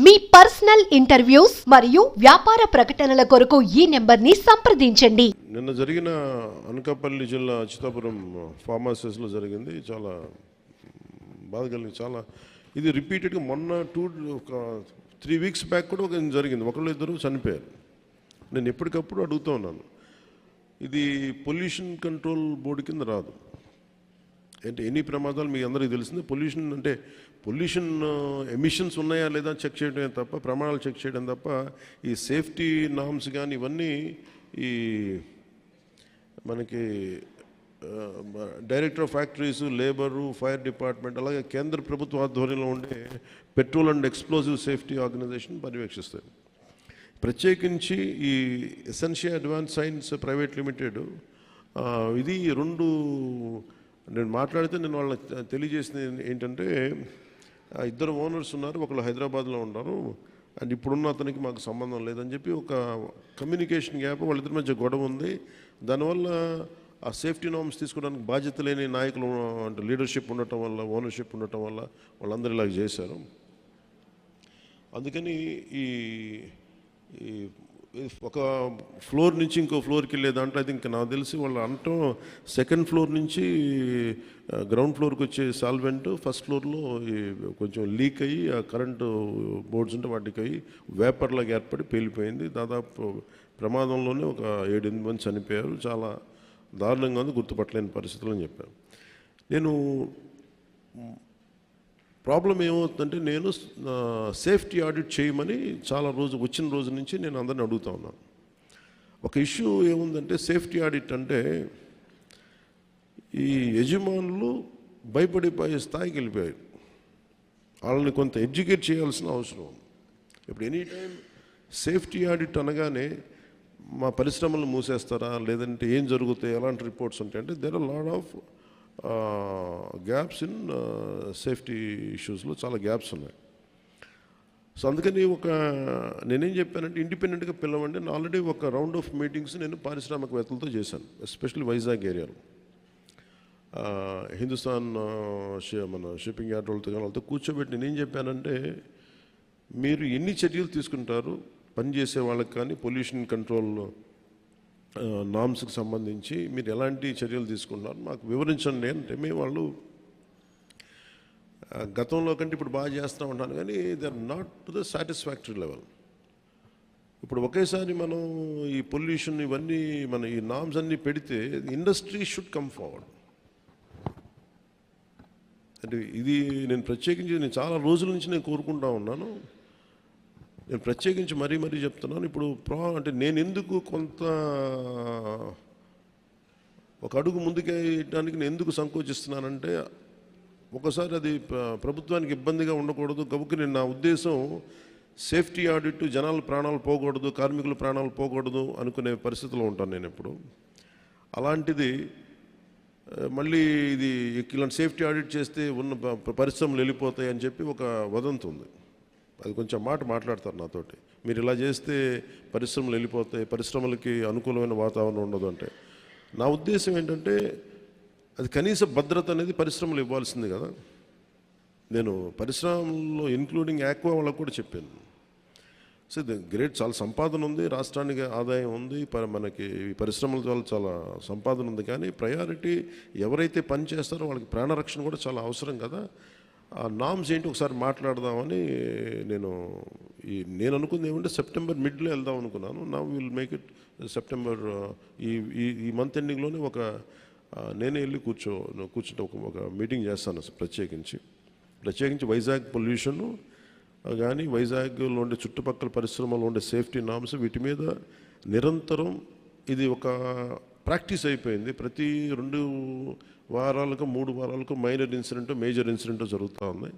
మీ personal interviews మరియు వ్యాపార ప్రకటనల కొరకు ఈ నెంబర్ని సంప్రదించండి. నిన్న జరిగిన అనకాపల్లి జిల్లా అచ్యుతాపురం ఫార్మాసిస్లో జరిగింది. చాలా బాధ కలిగింది. చాలా ఇది రిపీటెడ్గా మొన్న ఒక 3 వీక్స్ బ్యాక్ కూడా ఒక జరిగింది. ఒకళ్ళు ఇద్దరు చనిపోయారు. నేను ఎప్పటికప్పుడు అడుగుతూ ఉన్నాను, ఇది పొల్యూషన్ కంట్రోల్ బోర్డు కింద రాదు. అంటే ఎన్ని ప్రమాదాలు మీ అందరికీ తెలిసిందే. పొల్యూషన్ ఎమిషన్స్ ఉన్నాయా లేదా చెక్ చేయడమే తప్ప, ప్రమాణాలు చెక్ చేయడం తప్ప, ఈ సేఫ్టీ నామ్స్ కానీ ఇవన్నీ ఈ మనకి director of factories, labour, fire department, అలాగే కేంద్ర ప్రభుత్వ ఆధ్వర్యంలో ఉండే petrol and explosive safety organisation పర్యవేక్షిస్తాయి. ప్రత్యేకించి ఈ Essentia advance science private limited, ఇది నేను మాట్లాడితే నేను వాళ్ళకి తెలియజేసింది ఏంటంటే, ఇద్దరు ఓనర్స్ ఉన్నారు, ఒకళ్ళు హైదరాబాద్లో ఉన్నారు, అండ్ ఇప్పుడున్న అతనికి మాకు సంబంధం లేదని చెప్పి ఒక కమ్యూనికేషన్ గ్యాప్, వాళ్ళిద్దరి మధ్య గొడవ ఉంది. దానివల్ల ఆ సేఫ్టీ నార్మ్స్ తీసుకోవడానికి బాధ్యత లేని నాయకులు అంటే లీడర్షిప్ ఉండటం వల్ల, ఓనర్షిప్ ఉండటం వల్ల వాళ్ళందరూ ఇలాగ చేశారు. అందుకని ఈ ఒక ఫ్లోర్ నుంచి ఇంకో ఫ్లోర్కి వెళ్ళే దాంట్లో అయితే ఇంకా నాకు తెలిసి వాళ్ళు అనటం, సెకండ్ ఫ్లోర్ నుంచి గ్రౌండ్ ఫ్లోర్కి వచ్చే సాల్వెంట్ ఫస్ట్ ఫ్లోర్లో కొంచెం లీక్ అయ్యి ఆ కరెంటు బోర్డ్స్ ఉంటే వాటికి అయ్యి వేపర్లాగా ఏర్పడి పేలిపోయింది. దాదాపు ప్రమాదంలోనే ఒక 7-8 మంది చనిపోయారు. చాలా దారుణంగా ఉంది, గుర్తుపట్టలేని పరిస్థితులు అని చెప్పాను. నేను ప్రాబ్లం ఏమవుతుందంటే, నేను సేఫ్టీ ఆడిట్ చేయమని వచ్చిన రోజు నుంచి నేను అందరిని అడుగుతా ఉన్నాను. ఒక ఇష్యూ ఏముందంటే, సేఫ్టీ ఆడిట్ అంటే ఈ యజమానులు భయపడిపోయే స్థాయికి వెళ్ళిపోయారు. వాళ్ళని కొంత ఎడ్యుకేట్ చేయాల్సిన అవసరం ఉంది. ఇప్పుడు ఎనీ టైం సేఫ్టీ ఆడిట్ అనగానే మా పరిశ్రమలను మూసేస్తారా, లేదంటే ఏం జరుగుతాయి, ఎలాంటి రిపోర్ట్స్ ఉంటాయంటే, there are lot of gaps in safety ఇష్యూస్లో చాలా గ్యాప్స్ ఉన్నాయి. సో అందుకని నేనేం చెప్పానంటే, ఇండిపెండెంట్గా పిలవండి. నేను ఆల్రెడీ ఒక రౌండ్ ఆఫ్ మీటింగ్స్ నేను పారిశ్రామికవేత్తలతో చేశాను, ఎస్పెషల్లీ వైజాగ్ ఏరియాలో. హిందుస్థాన్ మన షిప్పింగ్ యార్డ్ వాళ్ళతో కూర్చోబెట్టి నేనేం చెప్పానంటే, మీరు ఎన్ని చర్యలు తీసుకుంటారు పనిచేసే వాళ్ళకి కానీ, పొల్యూషన్ కంట్రోల్ నామ్స్కి సంబంధించి మీరు ఎలాంటి చర్యలు తీసుకుంటున్నారు మాకు వివరించండి అంటే, మేము వాళ్ళు గతంలో కంటే ఇప్పుడు బాగా చేస్తూ ఉంటాను, కానీ they are not to the satisfactory level. ఇప్పుడు ఒకేసారి మనం ఈ పొల్యూషన్ ఇవన్నీ ఈ నామ్స్ అన్నీ పెడితే ఇండస్ట్రీ షుడ్ కమ్ ఫార్వర్డ్. అంటే ఇది నేను చాలా రోజుల నుంచి నేను కోరుకుంటా ఉన్నాను. నేను ప్రత్యేకించి మరీ చెప్తున్నాను. ఇప్పుడు అంటే నేను ఎందుకు కొంత ఒక అడుగు ముందుకేయడానికి నేను ఎందుకు సంకోచిస్తున్నానంటే, ఒకసారి అది ప్రభుత్వానికి ఇబ్బందిగా ఉండకూడదు. గబుక్కి నా ఉద్దేశం సేఫ్టీ ఆడిట్, జనాల ప్రాణాలు పోకూడదు, కార్మికుల ప్రాణాలు పోకూడదు అనుకునే పరిస్థితిలో ఉంటాను నేను ఎప్పుడు. అలాంటిది మళ్ళీ ఇలాంటి సేఫ్టీ ఆడిట్ చేస్తే ఉన్న పరిశ్రమలు వెళ్ళిపోతాయి అని చెప్పి ఒక వదంతి ఉంది. అది కొంచెం మాట్లాడతారు నాతోటి, మీరు ఇలా చేస్తే పరిశ్రమలు వెళ్ళిపోతాయి, పరిశ్రమలకి అనుకూలమైన వాతావరణం ఉండదు అంటే. నా ఉద్దేశం ఏంటంటే, అది కనీస భద్రత అనేది పరిశ్రమలు ఇవ్వాల్సింది కదా. నేను పరిశ్రమల్లో ఇంక్లూడింగ్ ఆక్వా వాళ్ళకు కూడా చెప్పాను. సో గ్రేట్, చాలా సంపాదన ఉంది, రాష్ట్రానికి ఆదాయం ఉంది, మనకి పరిశ్రమల వల్ల చాలా సంపాదన ఉంది. కానీ ప్రయారిటీ ఎవరైతే పని చేస్తారో వాళ్ళకి ప్రాణరక్షణ కూడా చాలా అవసరం కదా. ఆ నామ్స్ ఏంటి ఒకసారి మాట్లాడదామని నేను అనుకుంది ఏమంటే, సెప్టెంబర్ మిడ్లో వెళ్దాం అనుకున్నాను. నా విల్ మేక్ ఇట్ సెప్టెంబర్ ఈ మంత్ ఎండింగ్లోనే నేనే వెళ్ళి కూర్చుంటే ఒక మీటింగ్ చేస్తాను ప్రత్యేకించి వైజాగ్ పొల్యూషన్ కానీ, వైజాగ్లో ఉండే చుట్టుపక్కల పరిశ్రమలో ఉండే సేఫ్టీ నామ్స్, వీటి మీద నిరంతరం ఇది ఒక ప్రాక్టీస్ అయిపోయింది. ప్రతి 2 వారాలకు 3 వారాలకు మైనర్ ఇన్సిడెంట్, మేజర్ ఇన్సిడెంట్ జరుగుతూ ఉంది.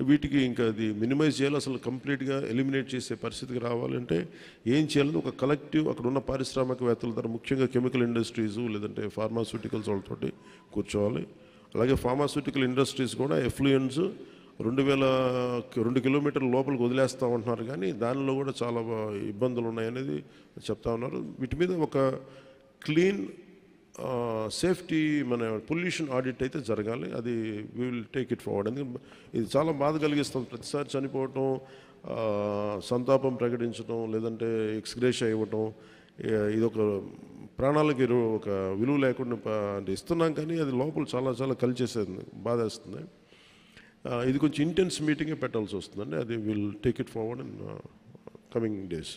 వీటికి ఇంకా అది మినిమైజ్ చేయాలి, అసలు కంప్లీట్గా ఎలిమినేట్ చేసే పరిస్థితికి రావాలంటే ఏం చేయాలని ఒక కలెక్టివ్, అక్కడ ఉన్న పారిశ్రామికవేత్తల ద్వారా, ముఖ్యంగా కెమికల్ ఇండస్ట్రీస్ లేదంటే ఫార్మాస్యూటికల్స్ వాళ్ళతోటి కూర్చోవాలి. అలాగే ఫార్మాస్యూటికల్ ఇండస్ట్రీస్ కూడా ఎఫ్లూయెన్స్ 2 కిలోమీటర్ల లోపలికి వదిలేస్తూ ఉంటున్నారు, కానీ దానిలో కూడా చాలా ఇబ్బందులు ఉన్నాయనేది చెప్తా ఉన్నారు. వీటి మీద ఒక క్లీన్ సేఫ్టీ పొల్యూషన్ ఆడిట్ అయితే జరగాలి. అది we will take it forward. ఎందుకంటే ఇది చాలా బాధ కలిగిస్తుంది. ప్రతిసారి చనిపోవటం, సంతాపం ప్రకటించడం లేదంటే ఎక్స్గ్రేషియా ఇవ్వటం, ఇదొక ప్రాణాలకి ఒక విలువ లేకుండా అంటే ఇస్తున్నాం, కానీ అది లోపల చాలా చాలా కలిచేసేది, బాధేస్తుంది. ఇది కొంచెం ఇంటెన్స్ మీటింగే పెట్టాల్సి వస్తుందండి. అది will take it forward in coming days.